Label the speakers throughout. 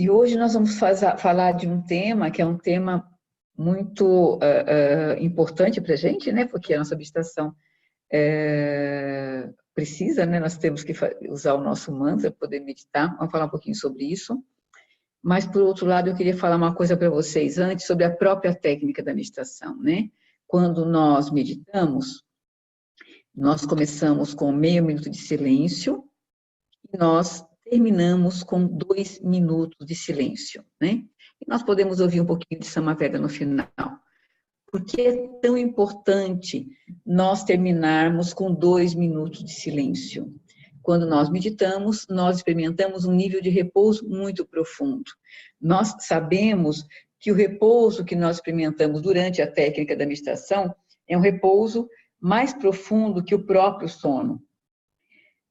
Speaker 1: E hoje nós vamos falar de um tema que é um tema muito importante para a gente, né? Porque a nossa meditação precisa, né? Nós temos que usar o nosso mantra para poder meditar. Vamos falar um pouquinho sobre isso. Mas, por outro lado, eu queria falar uma coisa para vocês antes sobre a própria técnica da meditação, né? Quando nós meditamos, nós começamos com meio minuto de silêncio e nós terminamos com 2 minutos de silêncio, né? E nós podemos ouvir um pouquinho de Samaveda no final. Por que é tão importante nós terminarmos com 2 minutos de silêncio? Quando nós meditamos, nós experimentamos um nível de repouso muito profundo. Nós sabemos que o repouso que nós experimentamos durante a técnica da meditação é um repouso mais profundo que o próprio sono.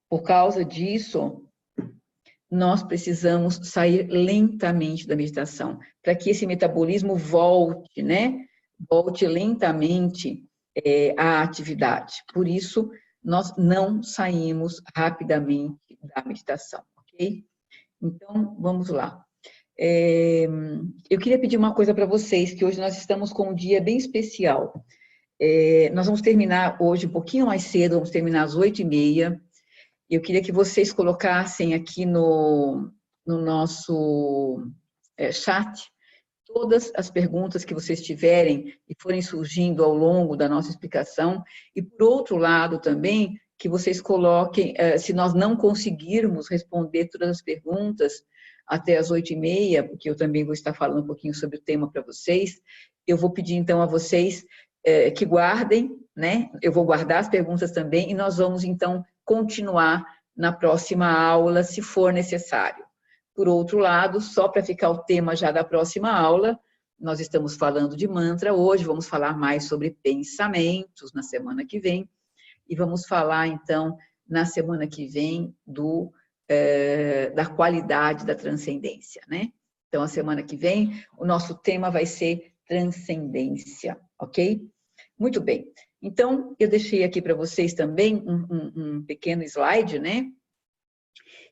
Speaker 1: Por causa disso, nós precisamos sair lentamente da meditação, para que esse metabolismo volte, né? Volte lentamente à atividade. Por isso, nós não saímos rapidamente da meditação, ok? Então, vamos lá. Eu queria pedir uma coisa para vocês, que hoje nós estamos com um dia bem especial. Nós vamos terminar hoje um pouquinho mais cedo, vamos terminar às 8h30. Eu queria que vocês colocassem aqui no nosso chat todas as perguntas que vocês tiverem e forem surgindo ao longo da nossa explicação. E, por outro lado, também, que vocês coloquem, se nós não conseguirmos responder todas as perguntas até as 8h30, porque eu também vou estar falando um pouquinho sobre o tema para vocês, eu vou pedir, então, a vocês que guardem, né? Eu vou guardar as perguntas também e nós vamos, então, continuar na próxima aula, se for necessário. Por outro lado, só para ficar o tema já da próxima aula, nós estamos falando de mantra hoje, vamos falar mais sobre pensamentos na semana que vem, e vamos falar, então, na semana que vem, da qualidade da transcendência, né? Então, a semana que vem, o nosso tema vai ser transcendência, ok? Muito bem. Então, eu deixei aqui para vocês também um pequeno slide, né?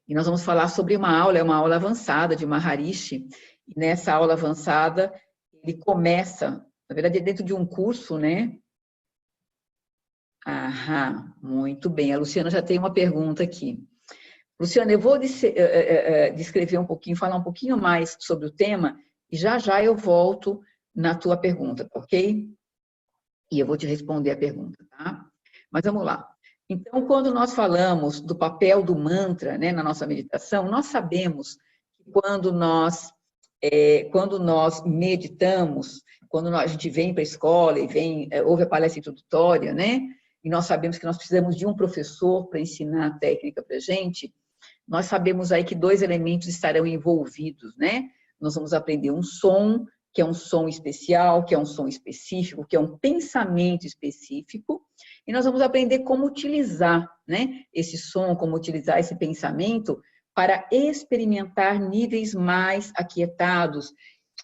Speaker 1: E nós vamos falar sobre uma aula avançada de Maharishi. E nessa aula avançada, ele começa, na verdade, dentro de um curso, né? Aham, muito bem. A Luciana já tem uma pergunta aqui. Luciana, eu vou descrever um pouquinho, falar um pouquinho mais sobre o tema, e já já eu volto na tua pergunta, ok? E eu vou te responder a pergunta, tá? Mas vamos lá. Então, quando nós falamos do papel do mantra, né, na nossa meditação, nós sabemos que quando nós meditamos, quando a gente vem para a escola e ouve a palestra introdutória, né, e nós sabemos que nós precisamos de um professor para ensinar a técnica para a gente, nós sabemos aí que 2 elementos estarão envolvidos, né? Nós vamos aprender um som, que é um som especial, que é um som específico, que é um pensamento específico, e nós vamos aprender como utilizar, né, esse som, como utilizar esse pensamento para experimentar níveis mais aquietados,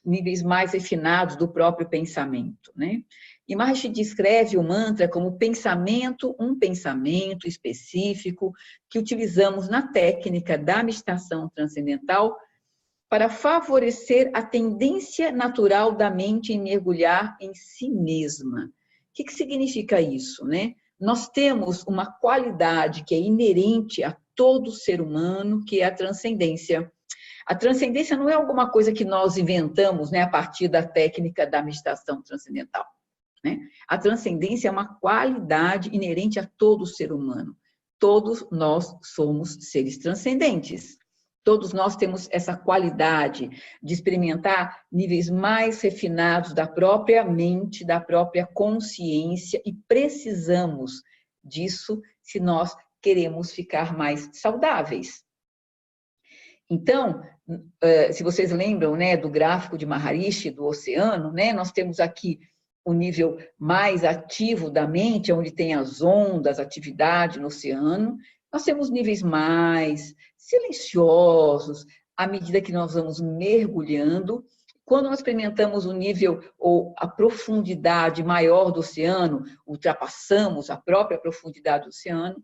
Speaker 1: níveis mais refinados do próprio pensamento, né? E Maharishi descreve o mantra como um pensamento específico que utilizamos na técnica da meditação transcendental para favorecer a tendência natural da mente em mergulhar em si mesma. O que significa isso, né? Nós temos uma qualidade que é inerente a todo ser humano, que é a transcendência. A transcendência não é alguma coisa que nós inventamos, né, a partir da técnica da meditação transcendental, né? A transcendência é uma qualidade inerente a todo ser humano. Todos nós somos seres transcendentes. Todos nós temos essa qualidade de experimentar níveis mais refinados da própria mente, da própria consciência, e precisamos disso se nós queremos ficar mais saudáveis. Então, se vocês lembram, né, do gráfico de Maharishi, do oceano, né, nós temos aqui o nível mais ativo da mente, onde tem as ondas, atividade no oceano. Nós temos níveis mais silenciosos, à medida que nós vamos mergulhando. Quando nós experimentamos o nível ou a profundidade maior do oceano, ultrapassamos a própria profundidade do oceano,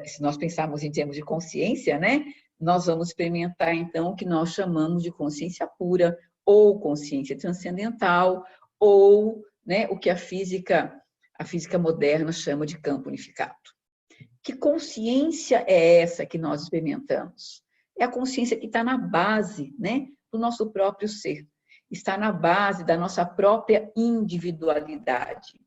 Speaker 1: se nós pensarmos em termos de consciência, né, nós vamos experimentar, então, o que nós chamamos de consciência pura, ou consciência transcendental, ou, né, o que a física moderna chama de campo unificado. Que consciência é essa que nós experimentamos? É a consciência que está na base, né, do nosso próprio ser, está na base da nossa própria individualidade,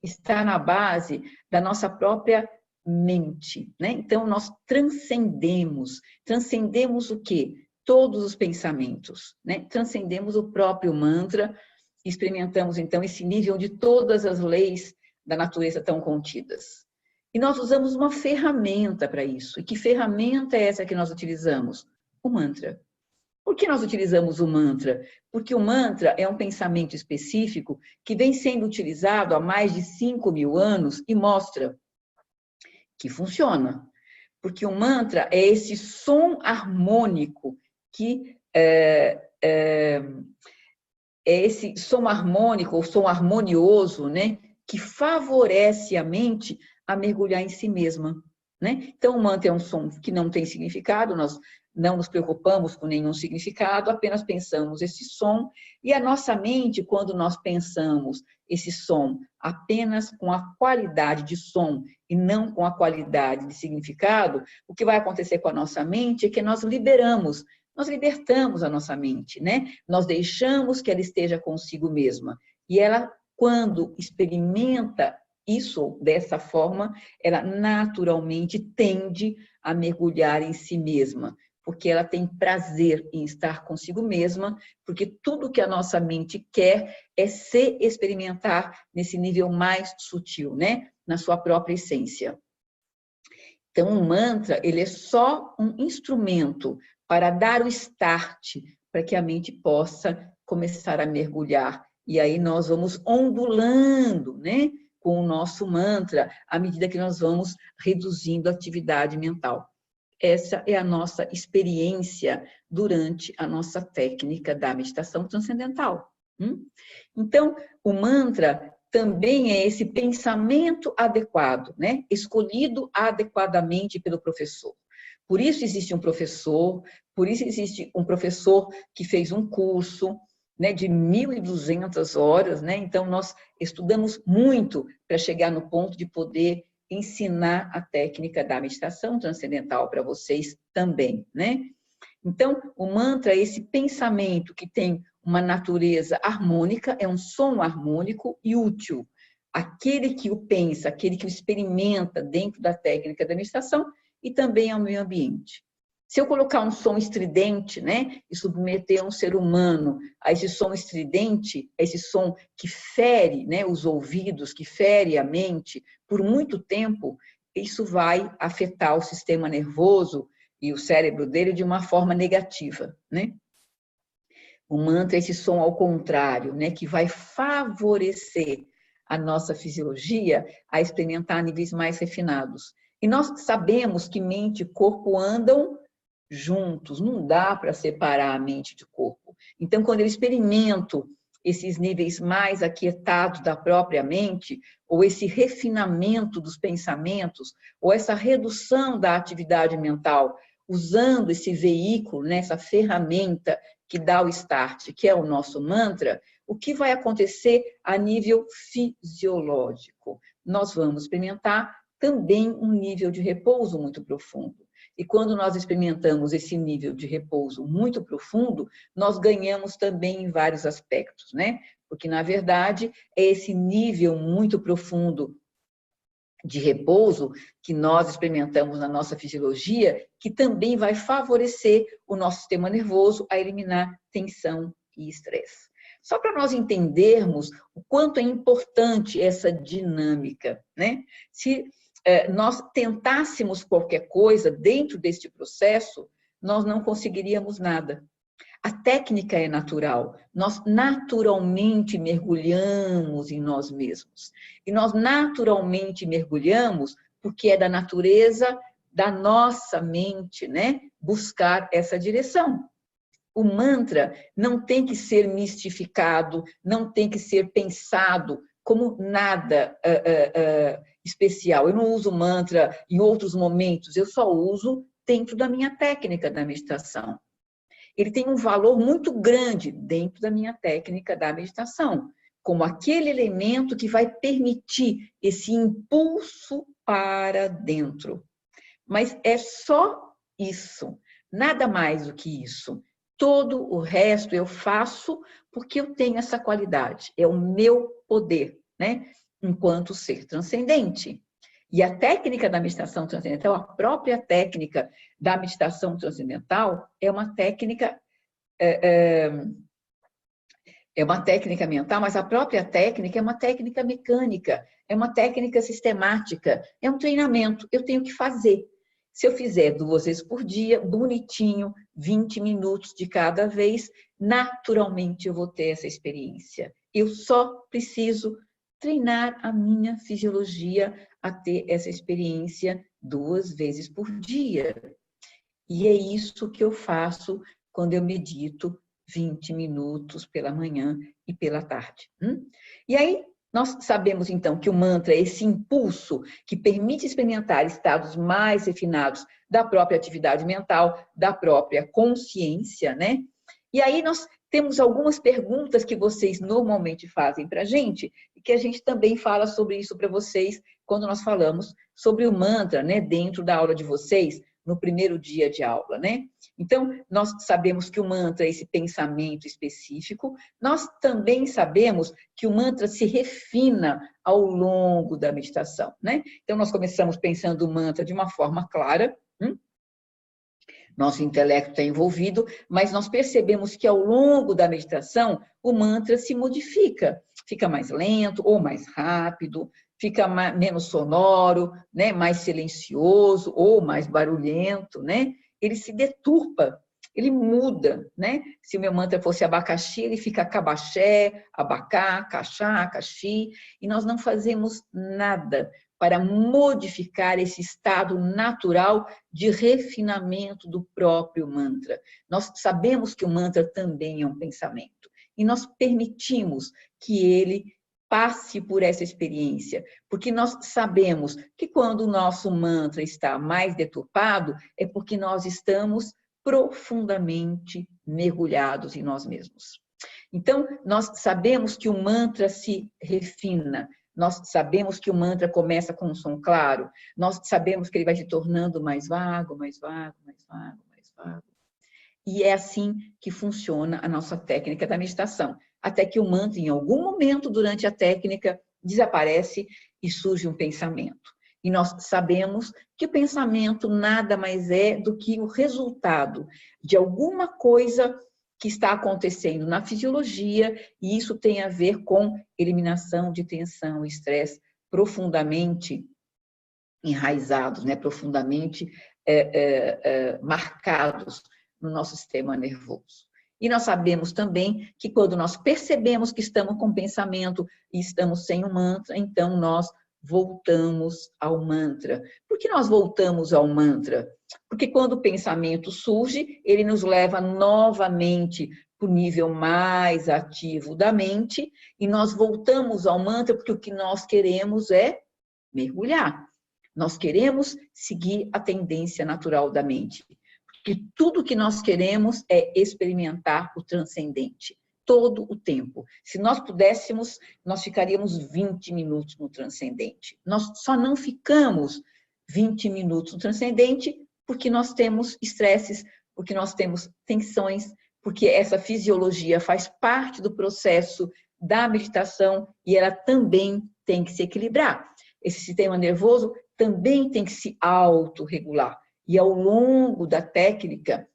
Speaker 1: está na base da nossa própria mente, né? Então, nós transcendemos o quê? Todos os pensamentos, né? Transcendemos o próprio mantra, experimentamos, então, esse nível onde todas as leis da natureza estão contidas. E nós usamos uma ferramenta para isso. E que ferramenta é essa que nós utilizamos? O mantra. Por que nós utilizamos o mantra? Porque o mantra é um pensamento específico que vem sendo utilizado há mais de 5.000 anos e mostra que funciona. Porque o mantra é esse som harmônico que é esse som harmônico, ou som harmonioso, né, que favorece a mente a mergulhar em si mesma, né? Então, o mantra é um som que não tem significado, nós não nos preocupamos com nenhum significado, apenas pensamos esse som, e a nossa mente, quando nós pensamos esse som apenas com a qualidade de som e não com a qualidade de significado, o que vai acontecer com a nossa mente é que nós libertamos a nossa mente, né? Nós deixamos que ela esteja consigo mesma. E ela, quando experimenta isso dessa forma, ela naturalmente tende a mergulhar em si mesma, porque ela tem prazer em estar consigo mesma, porque tudo que a nossa mente quer é se experimentar nesse nível mais sutil, né? Na sua própria essência. Então, o mantra, ele é só um instrumento para dar o start, para que a mente possa começar a mergulhar. E aí nós vamos ondulando, né, com o nosso mantra, à medida que nós vamos reduzindo a atividade mental. Essa é a nossa experiência durante a nossa técnica da meditação transcendental. Então, o mantra também é esse pensamento adequado, né, escolhido adequadamente pelo professor. Por isso existe um professor, que fez um curso, né, de 1.200 horas, né? Então, nós estudamos muito para chegar no ponto de poder ensinar a técnica da meditação transcendental para vocês também, né? Então, o mantra é esse pensamento que tem uma natureza harmônica, é um som harmônico e útil. Aquele que o pensa, aquele que o experimenta dentro da técnica da meditação, e também ao meio ambiente. Se eu colocar um som estridente, né, e submeter um ser humano a esse som estridente, a esse som que fere, né, os ouvidos, que fere a mente, por muito tempo, isso vai afetar o sistema nervoso e o cérebro dele de uma forma negativa, né? O mantra é esse som ao contrário, né, que vai favorecer a nossa fisiologia a experimentar níveis mais refinados. E nós sabemos que mente e corpo andam juntos, não dá para separar a mente do corpo. Então, quando eu experimento esses níveis mais aquietados da própria mente, ou esse refinamento dos pensamentos, ou essa redução da atividade mental, usando esse veículo, né, essa ferramenta que dá o start, que é o nosso mantra, o que vai acontecer a nível fisiológico? Nós vamos experimentar também um nível de repouso muito profundo. E quando nós experimentamos esse nível de repouso muito profundo, nós ganhamos também em vários aspectos, né? Porque, na verdade, é esse nível muito profundo de repouso que nós experimentamos na nossa fisiologia, que também vai favorecer o nosso sistema nervoso a eliminar tensão e estresse. Só para nós entendermos o quanto é importante essa dinâmica, né? Se nós tentássemos qualquer coisa dentro deste processo, nós não conseguiríamos nada. A técnica é natural, nós naturalmente mergulhamos em nós mesmos. E nós naturalmente mergulhamos porque é da natureza da nossa mente, né? Buscar essa direção. O mantra não tem que ser mistificado, não tem que ser pensado como nada especial. Eu não uso mantra em outros momentos, eu só uso dentro da minha técnica da meditação. Ele tem um valor muito grande dentro da minha técnica da meditação, como aquele elemento que vai permitir esse impulso para dentro. Mas é só isso, nada mais do que isso. Todo o resto eu faço porque eu tenho essa qualidade, é o meu poder, né? Enquanto ser transcendente. E a técnica da meditação transcendental, a própria técnica da meditação transcendental, é uma técnica mental, mas a própria técnica é uma técnica mecânica, é uma técnica sistemática, é um treinamento, eu tenho que fazer. Se eu fizer 2 vezes por dia, bonitinho, 20 minutos de cada vez, naturalmente eu vou ter essa experiência. Eu só preciso treinar a minha fisiologia a ter essa experiência 2 vezes por dia. E é isso que eu faço quando eu medito 20 minutos pela manhã e pela tarde. E aí, nós sabemos, então, que o mantra é esse impulso que permite experimentar estados mais refinados da própria atividade mental, da própria consciência, né? E aí nós temos algumas perguntas que vocês normalmente fazem para a gente e que a gente também fala sobre isso para vocês quando nós falamos sobre o mantra, né? Dentro da aula de vocês, no primeiro dia de aula, né? Então, nós sabemos que o mantra é esse pensamento específico, nós também sabemos que o mantra se refina ao longo da meditação, né? Então, nós começamos pensando o mantra de uma forma clara, nosso intelecto está envolvido, mas nós percebemos que ao longo da meditação, o mantra se modifica, fica mais lento ou mais rápido, fica menos sonoro, né? Mais silencioso ou mais barulhento, né? Ele se deturpa, ele muda, né? Se o meu mantra fosse abacaxi, ele fica cabaxé, abacá, caxá, caxi, e nós não fazemos nada para modificar esse estado natural de refinamento do próprio mantra. Nós sabemos que o mantra também é um pensamento, e nós permitimos que ele passe por essa experiência, porque nós sabemos que quando o nosso mantra está mais deturpado, é porque nós estamos profundamente mergulhados em nós mesmos. Então, nós sabemos que o mantra se refina, nós sabemos que o mantra começa com um som claro, nós sabemos que ele vai se tornando mais vago, mais vago, mais vago, mais vago. E é assim que funciona a nossa técnica da meditação. Até que o mantra, em algum momento durante a técnica, desaparece e surge um pensamento. E nós sabemos que o pensamento nada mais é do que o resultado de alguma coisa que está acontecendo na fisiologia, e isso tem a ver com eliminação de tensão e estresse profundamente enraizados, né? Profundamente marcados no nosso sistema nervoso. E nós sabemos também que quando nós percebemos que estamos com pensamento e estamos sem o mantra, então nós voltamos ao mantra. Por que nós voltamos ao mantra? Porque quando o pensamento surge, ele nos leva novamente para o nível mais ativo da mente e nós voltamos ao mantra porque o que nós queremos é mergulhar. Nós queremos seguir a tendência natural da mente. Porque tudo que nós queremos é experimentar o transcendente, todo o tempo. Se nós pudéssemos, nós ficaríamos 20 minutos no transcendente. Nós só não ficamos 20 minutos no transcendente porque nós temos estresses, porque nós temos tensões, porque essa fisiologia faz parte do processo da meditação e ela também tem que se equilibrar. Esse sistema nervoso também tem que se autorregular. E ao longo da técnica,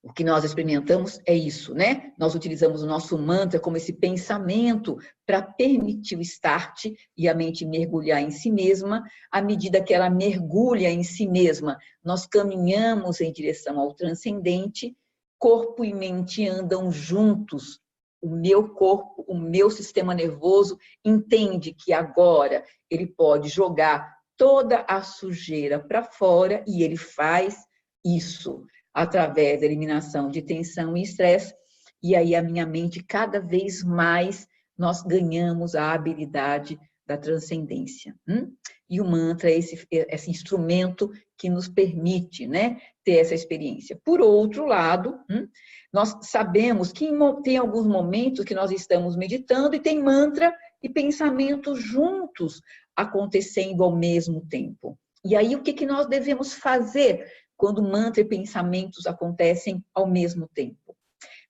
Speaker 1: o que nós experimentamos é isso, né? Nós utilizamos o nosso mantra como esse pensamento para permitir o start e a mente mergulhar em si mesma. À medida que ela mergulha em si mesma, nós caminhamos em direção ao transcendente. Corpo e mente andam juntos. O meu corpo, o meu sistema nervoso entende que agora ele pode jogar toda a sujeira para fora e ele faz isso através da eliminação de tensão e estresse. E aí a minha mente, cada vez mais, nós ganhamos a habilidade da transcendência. E o mantra é esse instrumento que nos permite, né, ter essa experiência. Por outro lado, nós sabemos que tem alguns momentos que nós estamos meditando e tem mantra e pensamento juntos acontecendo ao mesmo tempo. E aí, o que nós devemos fazer quando mantra e pensamentos acontecem ao mesmo tempo?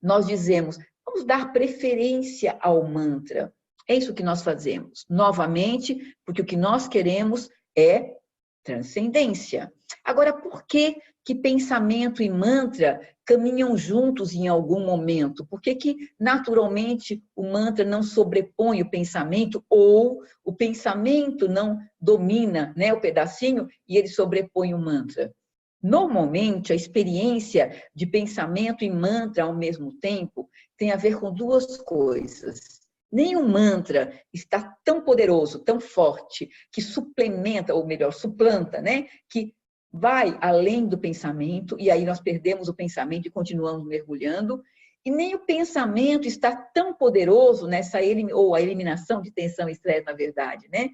Speaker 1: Nós dizemos, vamos dar preferência ao mantra. É isso que nós fazemos. Novamente, porque o que nós queremos é transcendência. Agora, por que pensamento e mantra caminham juntos em algum momento? Por que naturalmente o mantra não sobrepõe o pensamento ou o pensamento não domina, né, o pedacinho e ele sobrepõe o mantra? Normalmente, a experiência de pensamento e mantra ao mesmo tempo tem a ver com duas coisas. Nenhum mantra está tão poderoso, tão forte, que suplementa, ou melhor, suplanta, né? Que vai além do pensamento, e aí nós perdemos o pensamento e continuamos mergulhando. E nem o pensamento está tão poderoso nessa ou a eliminação de tensão e estresse, na verdade, né?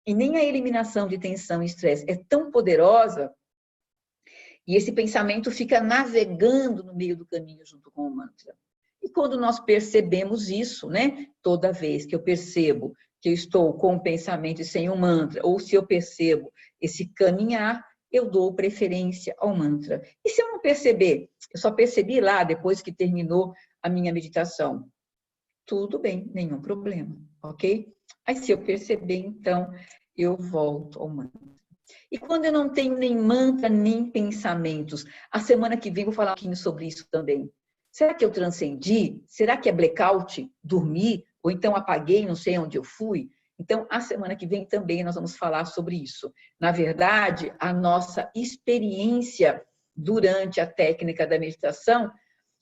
Speaker 1: E nem a eliminação de tensão e estresse é tão poderosa, e esse pensamento fica navegando no meio do caminho junto com o mantra. E quando nós percebemos isso, né? Toda vez que eu percebo que eu estou com o pensamento e sem o mantra, ou se eu percebo esse caminhar, eu dou preferência ao mantra. E se eu não perceber? Eu só percebi lá depois que terminou a minha meditação. Tudo bem, nenhum problema, ok? Aí se eu perceber, então, eu volto ao mantra. E quando eu não tenho nem mantra, nem pensamentos? A semana que vem eu vou falar um pouquinho sobre isso também. Será que eu transcendi? Será que é blackout? Dormi? Ou então apaguei, não sei onde eu fui? Então, a semana que vem também nós vamos falar sobre isso. Na verdade, a nossa experiência durante a técnica da meditação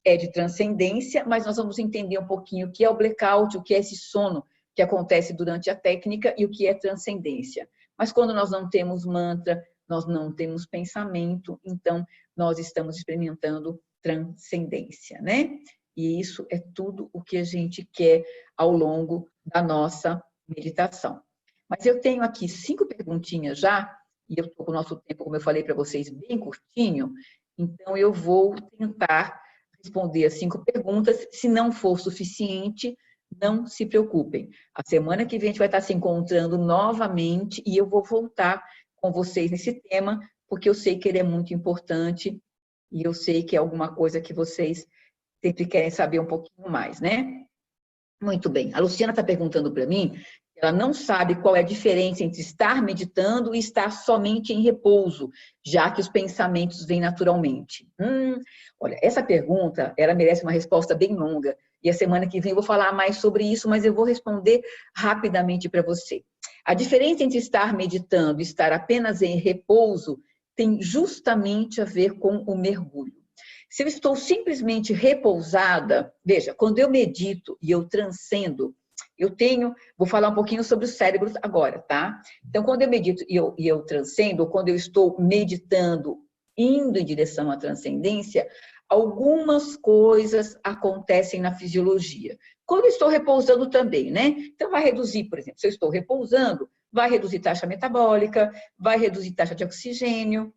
Speaker 1: é de transcendência, mas nós vamos entender um pouquinho o que é o blackout, o que é esse sono que acontece durante a técnica e o que é transcendência. Mas quando nós não temos mantra, nós não temos pensamento, então nós estamos experimentando transcendência, né? E isso é tudo o que a gente quer ao longo da nossa meditação. Mas eu tenho aqui 5 perguntinhas já, e eu estou com o nosso tempo, como eu falei para vocês, bem curtinho, então eu vou tentar responder as 5 perguntas. Se não for suficiente, não se preocupem. A semana que vem a gente vai estar se encontrando novamente e eu vou voltar com vocês nesse tema, porque eu sei que ele é muito importante e eu sei que é alguma coisa que vocês sempre querem saber um pouquinho mais, né? Muito bem. A Luciana está perguntando para mim, ela não sabe qual é a diferença entre estar meditando e estar somente em repouso, já que os pensamentos vêm naturalmente. Olha, essa pergunta, ela merece uma resposta bem longa, e a semana que vem eu vou falar mais sobre isso, mas eu vou responder rapidamente para você. A diferença entre estar meditando e estar apenas em repouso tem justamente a ver com o mergulho. Se eu estou simplesmente repousada, veja, quando eu medito e eu transcendo, vou falar um pouquinho sobre o cérebro agora, tá? Então, quando eu medito e eu transcendo, ou quando eu estou meditando, indo em direção à transcendência, algumas coisas acontecem na fisiologia. Quando eu estou repousando também, né? Então, vai reduzir, por exemplo, se eu estou repousando, vai reduzir taxa metabólica, vai reduzir taxa de oxigênio,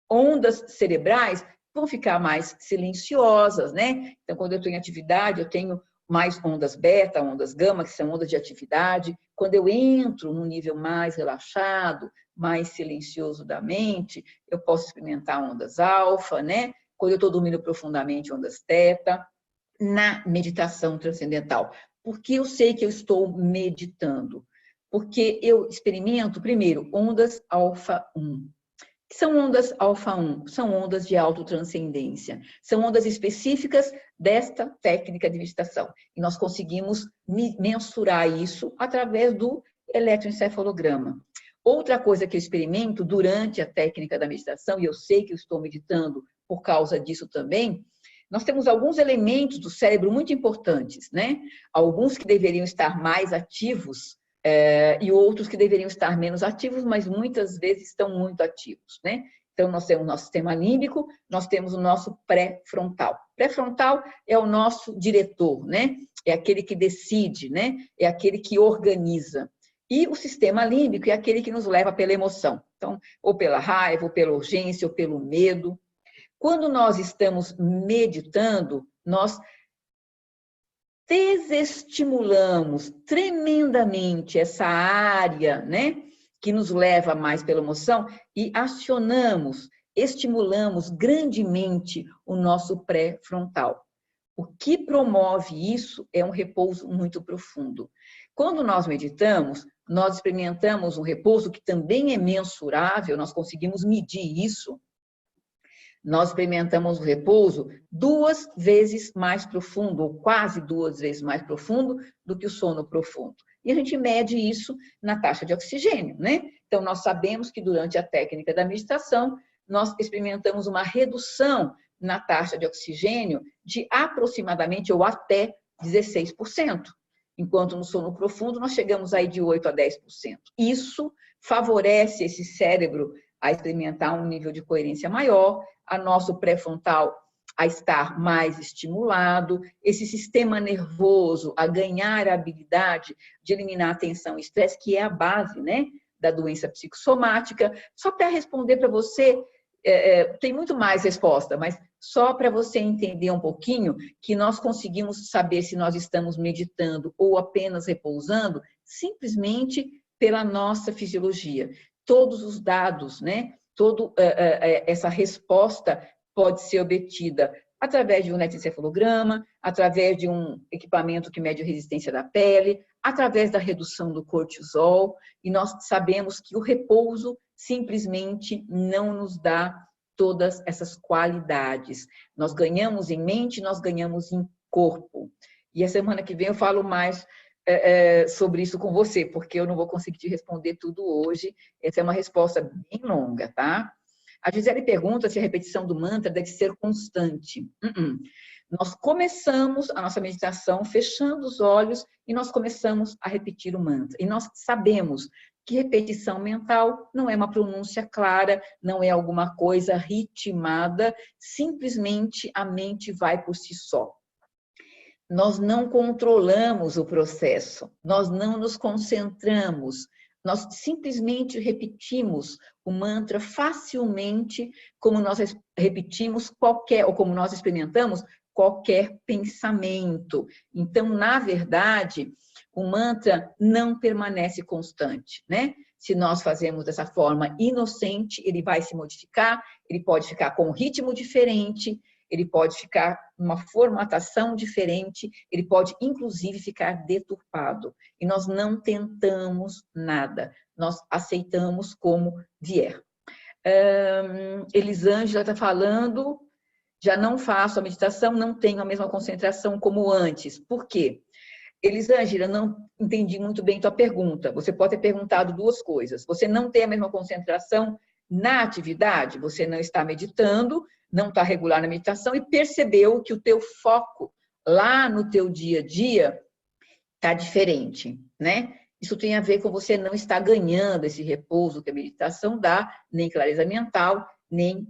Speaker 1: ondas cerebrais vão ficar mais silenciosas, né? Então, quando eu estou em atividade, eu tenho mais ondas beta, ondas gama, que são ondas de atividade. Quando eu entro num nível mais relaxado, mais silencioso da mente, eu posso experimentar ondas alfa, né? Quando eu estou dormindo profundamente, ondas teta, na meditação transcendental. Por que eu sei que eu estou meditando? Porque eu experimento, primeiro, ondas alfa 1. Que são ondas alfa 1? São ondas de autotranscendência. São ondas específicas desta técnica de meditação. E nós conseguimos mensurar isso através do eletroencefalograma. Outra coisa que eu experimento durante a técnica da meditação, e eu sei que eu estou meditando por causa disso também, nós temos alguns elementos do cérebro muito importantes, né? Alguns que deveriam estar mais ativos, e outros que deveriam estar menos ativos, mas muitas vezes estão muito ativos, né? Então, nós temos o nosso sistema límbico, nós temos o nosso pré-frontal. Pré-frontal é o nosso diretor, né? É aquele que decide, né? É aquele que organiza. E o sistema límbico é aquele que nos leva pela emoção. Então, ou pela raiva, ou pela urgência, ou pelo medo. Quando nós estamos meditando, nós desestimulamos tremendamente essa área, né, que nos leva mais pela emoção e acionamos, estimulamos grandemente o nosso pré-frontal. O que promove isso é um repouso muito profundo. Quando nós meditamos, nós experimentamos um repouso que também é mensurável, nós conseguimos medir isso. Nós experimentamos o repouso 2 vezes mais profundo, ou quase 2 vezes mais profundo do que o sono profundo. E a gente mede isso na taxa de oxigênio, né? Então, nós sabemos que durante a técnica da meditação, nós experimentamos uma redução na taxa de oxigênio de aproximadamente ou até 16%. Enquanto no sono profundo, nós chegamos aí de 8% a 10%. Isso favorece esse cérebro a experimentar um nível de coerência maior, a nosso pré-frontal a estar mais estimulado, esse sistema nervoso a ganhar a habilidade de eliminar a tensão e estresse, que é a base, né, da doença psicossomática. Só para responder para você, tem muito mais resposta, mas só para você entender um pouquinho que nós conseguimos saber se nós estamos meditando ou apenas repousando, simplesmente pela nossa fisiologia. Todos os dados, né? Toda essa resposta pode ser obtida através de um eletroencefalograma, através de um equipamento que mede a resistência da pele, através da redução do cortisol, e nós sabemos que o repouso simplesmente não nos dá todas essas qualidades. Nós ganhamos em mente, nós ganhamos em corpo. E a semana que vem eu falo mais sobre isso com você, porque eu não vou conseguir te responder tudo hoje. Essa é uma resposta bem longa, tá? A Gisele pergunta se a repetição do mantra deve ser constante. Nós começamos a nossa meditação fechando os olhos e nós começamos a repetir o mantra. E nós sabemos que repetição mental não é uma pronúncia clara, não é alguma coisa ritmada, simplesmente a mente vai por si só. Nós não controlamos o processo, nós não nos concentramos, nós simplesmente repetimos o mantra facilmente, como nós repetimos qualquer, ou como nós experimentamos qualquer pensamento. Então, na verdade, o mantra não permanece constante, né? Se nós fazemos dessa forma inocente, ele vai se modificar, ele pode ficar com um ritmo diferente, ele pode ficar numa formatação diferente, ele pode, inclusive, ficar deturpado. E nós não tentamos nada, nós aceitamos como vier. Elisângela está falando, já não faço a meditação, não tenho a mesma concentração como antes. Por quê? Elisângela, não entendi muito bem tua pergunta. Você pode ter perguntado 2 coisas. Você não tem a mesma concentração na atividade, você não está meditando, não está regular na meditação e percebeu que o teu foco lá no teu dia a dia está diferente, né? Isso tem a ver com você não estar ganhando esse repouso que a meditação dá, nem clareza mental, nem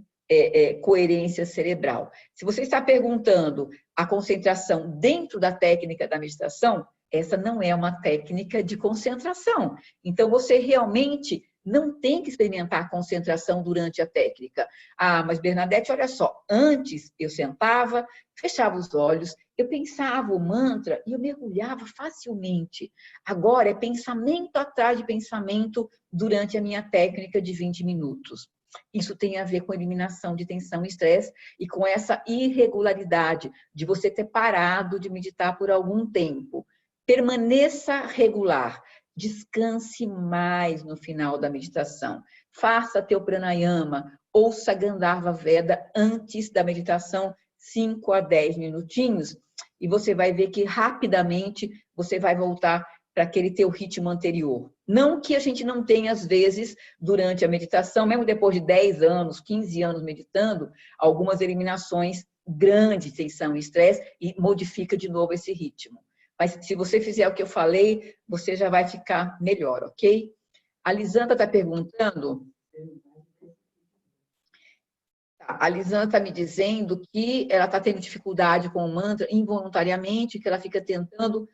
Speaker 1: coerência cerebral. Se você está perguntando a concentração dentro da técnica da meditação, essa não é uma técnica de concentração. Então, você realmente não tem que experimentar a concentração durante a técnica. Ah, mas Bernadette, olha só, antes eu sentava, fechava os olhos, eu pensava o mantra e eu mergulhava facilmente. Agora é pensamento atrás de pensamento durante a minha técnica de 20 minutos. Isso tem a ver com eliminação de tensão e estresse e com essa irregularidade de você ter parado de meditar por algum tempo. Permaneça regular. Descanse mais no final da meditação. Faça teu pranayama, ouça Gandharva Veda antes da meditação, 5 a 10 minutinhos, e você vai ver que rapidamente você vai voltar para aquele teu ritmo anterior. Não que a gente não tenha, às vezes, durante a meditação, mesmo depois de 10 anos, 15 anos meditando, algumas eliminações grandes de tensão e estresse e modifica de novo esse ritmo. Mas se você fizer o que eu falei, você já vai ficar melhor, ok? A Lisandra está perguntando... A Lisandra está me dizendo que ela está tendo dificuldade com o mantra involuntariamente, que ela fica tentando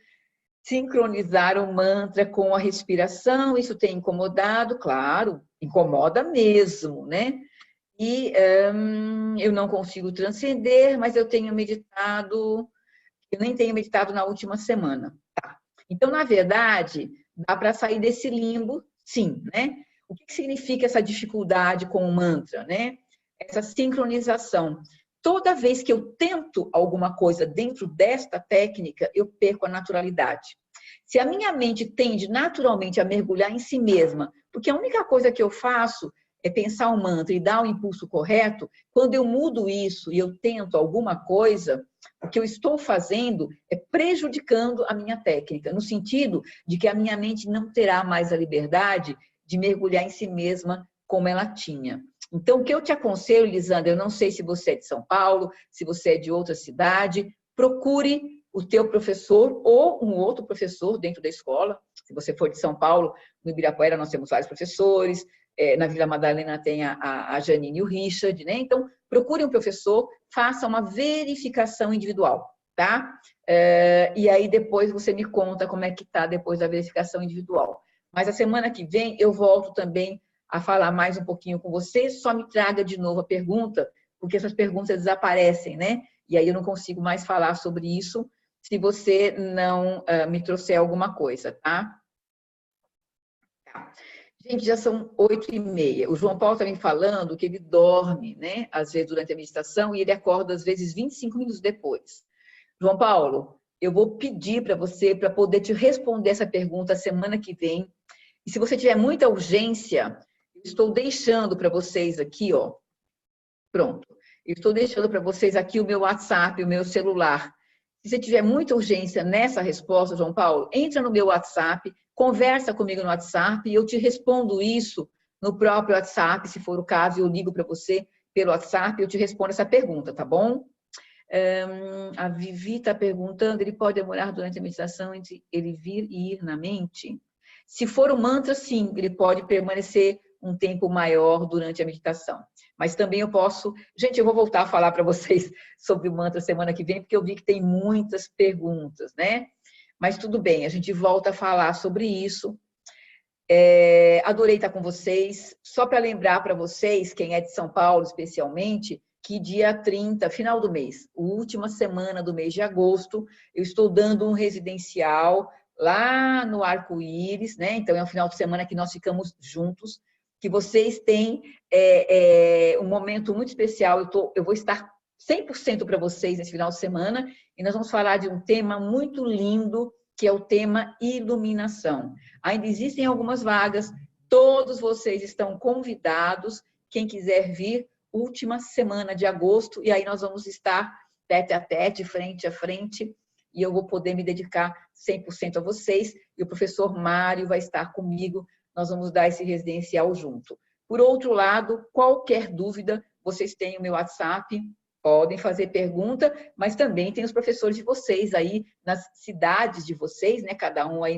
Speaker 1: sincronizar o mantra com a respiração. Isso tem incomodado? Claro, incomoda mesmo, né? E eu não consigo transcender, mas eu tenho meditado, eu nem tenho meditado na última semana. Tá. Então, na verdade, dá para sair desse limbo, sim, né? O que significa essa dificuldade com o mantra, né? Essa sincronização. Toda vez que eu tento alguma coisa dentro desta técnica, eu perco a naturalidade. Se a minha mente tende naturalmente a mergulhar em si mesma, porque a única coisa que eu faço é pensar o mantra e dar o impulso correto, quando eu mudo isso e eu tento alguma coisa, o que eu estou fazendo é prejudicando a minha técnica, no sentido de que a minha mente não terá mais a liberdade de mergulhar em si mesma como ela tinha. Então, o que eu te aconselho, Lisandra, eu não sei se você é de São Paulo, se você é de outra cidade, procure o teu professor ou um outro professor dentro da escola. Se você for de São Paulo, no Ibirapuera nós temos vários professores, na Vila Madalena tem a Janine e o Richard, né? Então, procure um professor, faça uma verificação individual, tá? E aí depois você me conta como é que tá depois da verificação individual. Mas a semana que vem eu volto também a falar mais um pouquinho com você, só me traga de novo a pergunta, porque essas perguntas desaparecem, né? E aí eu não consigo mais falar sobre isso se você não me trouxer alguma coisa, tá? Gente, já são 8h30. O João Paulo está me falando que ele dorme, né? Às vezes durante a meditação, e ele acorda às vezes 25 minutos depois. João Paulo, eu vou pedir para você, para poder te responder essa pergunta semana que vem. E se você tiver muita urgência, eu estou deixando para vocês aqui, ó. Pronto. Eu estou deixando para vocês aqui o meu WhatsApp, o meu celular. Se você tiver muita urgência nessa resposta, João Paulo, entra no meu WhatsApp, conversa comigo no WhatsApp e eu te respondo isso no próprio WhatsApp, se for o caso, eu ligo para você pelo WhatsApp e eu te respondo essa pergunta, tá bom? A Vivi está perguntando, ele pode demorar durante a meditação entre ele vir e ir na mente? Se for o mantra, sim, ele pode permanecer um tempo maior durante a meditação. Mas também eu posso... Gente, eu vou voltar a falar para vocês sobre o mantra semana que vem, porque eu vi que tem muitas perguntas, né? Mas tudo bem, a gente volta a falar sobre isso. Adorei estar com vocês. Só para lembrar para vocês, quem é de São Paulo especialmente, que dia 30, final do mês, última semana do mês de agosto, eu estou dando um residencial lá no Arco-Íris, né? Então, é um final de semana que nós ficamos juntos, que vocês têm um momento muito especial. Eu vou estar 100% para vocês nesse final de semana, e nós vamos falar de um tema muito lindo, que é o tema iluminação. Ainda existem algumas vagas, todos vocês estão convidados, quem quiser vir, última semana de agosto, e aí nós vamos estar tete a tete, frente a frente, e eu vou poder me dedicar 100% a vocês, e o professor Mário vai estar comigo, nós vamos dar esse residencial junto. Por outro lado, qualquer dúvida, vocês têm o meu WhatsApp, podem fazer pergunta, mas também tem os professores de vocês aí, nas cidades de vocês, né? Cada um aí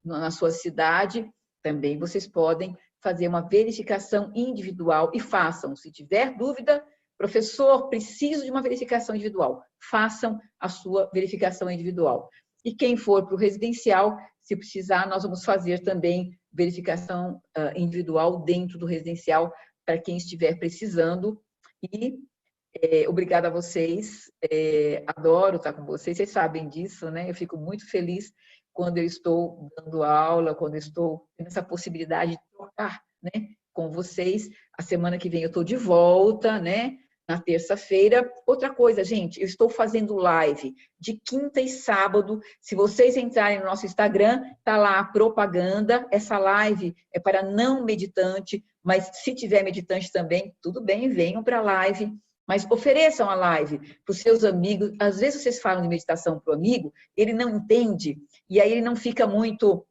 Speaker 1: na sua cidade, também vocês podem fazer uma verificação individual e façam. Se tiver dúvida, professor, preciso de uma verificação individual. Façam a sua verificação individual. E quem for para o residencial, se precisar, nós vamos fazer também verificação individual dentro do residencial para quem estiver precisando. E obrigada a vocês. Adoro estar com vocês, vocês sabem disso, né? Eu fico muito feliz quando eu estou dando aula, quando eu estou tendo essa possibilidade de trocar, né, com vocês. A semana que vem eu estou de volta, né, na terça-feira. Outra coisa, gente, eu estou fazendo live de quinta e sábado. Se vocês entrarem no nosso Instagram, tá lá a propaganda. Essa live é para não meditante, mas se tiver meditante também, tudo bem, venham para a live. Mas ofereçam a live para os seus amigos. Às vezes vocês falam de meditação para o amigo, ele não entende, e aí ele não fica muito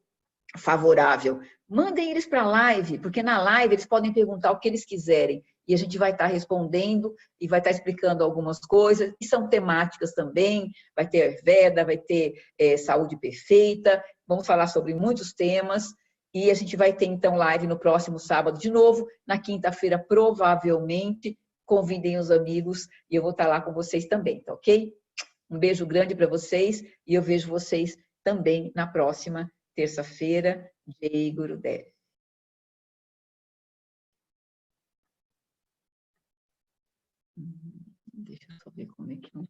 Speaker 1: favorável. Mandem eles para a live, porque na live eles podem perguntar o que eles quiserem, e a gente vai estar respondendo e vai estar explicando algumas coisas, e são temáticas também, vai ter Ayurveda, vai ter saúde perfeita, vamos falar sobre muitos temas, e a gente vai ter então live no próximo sábado de novo, na quinta-feira provavelmente. Convidem os amigos e eu vou estar lá com vocês também, tá ok? Um beijo grande para vocês e eu vejo vocês também na próxima terça-feira. Jai Gurudev. Deixa eu só ver como é que eu...